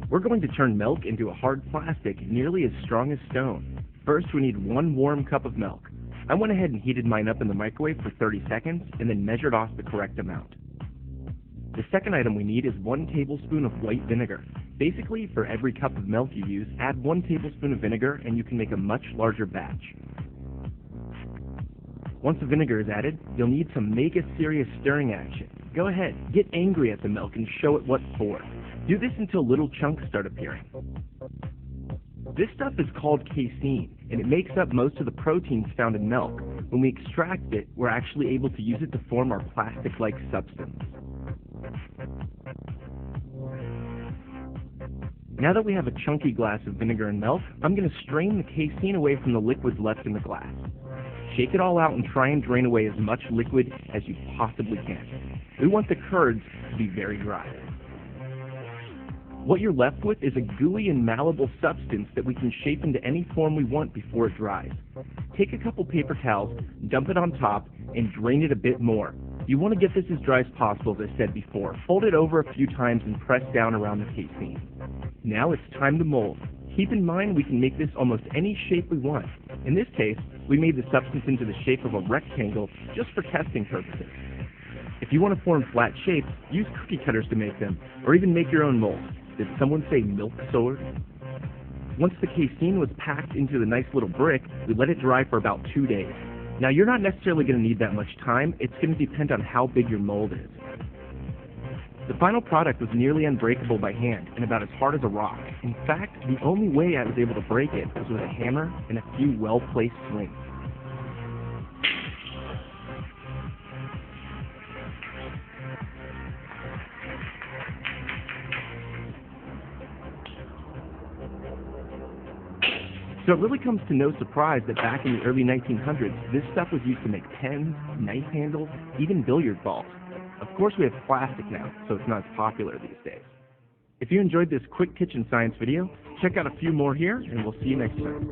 We're going to turn milk into a hard plastic nearly as strong as stone. First, we need 1 warm cup of milk. I went ahead and heated mine up in the microwave for 30 seconds and then measured off the correct amount. The second item we need is 1 tablespoon of white vinegar. Basically, for every cup of milk you use, add 1 tablespoon of vinegar and you can make a much larger batch. Once the vinegar is added, you'll need to make a serious stirring action. Go ahead, get angry at the milk and show it what for. Do this until little chunks start appearing. This stuff is called casein, and it makes up most of the proteins found in milk. When we extract it, we're actually able to use it to form our plastic-like substance. Now that we have a chunky glass of vinegar and milk, I'm going to strain the casein away from the liquids left in the glass. Shake it all out and try and drain away as much liquid as you possibly can. We want the curds to be very dry. What you're left with is a gooey and malleable substance that we can shape into any form we want before it dries. Take a couple paper towels, dump it on top, and drain it a bit more. You want to get this as dry as possible, as I said before. Fold it over a few times and press down around the casein. Now it's time to mold. Keep in mind we can make this almost any shape we want. In this case, we made the substance into the shape of a rectangle just for testing purposes. If you want to form flat shapes, use cookie cutters to make them, or even make your own mold. Did someone say milk sword? Once the casein was packed into the nice little brick, we let it dry for about 2 days. Now you're not necessarily going to need that much time, it's going to depend on how big your mold is. The final product was nearly unbreakable by hand and about as hard as a rock. In fact, the only way I was able to break it was with a hammer and a few well-placed swings. So it really comes to no surprise that back in the early 1900s, this stuff was used to make pens, knife handles, even billiard balls. Of course we have plastic now, so it's not as popular these days. If you enjoyed this quick kitchen science video, check out a few more here, and we'll see you next time.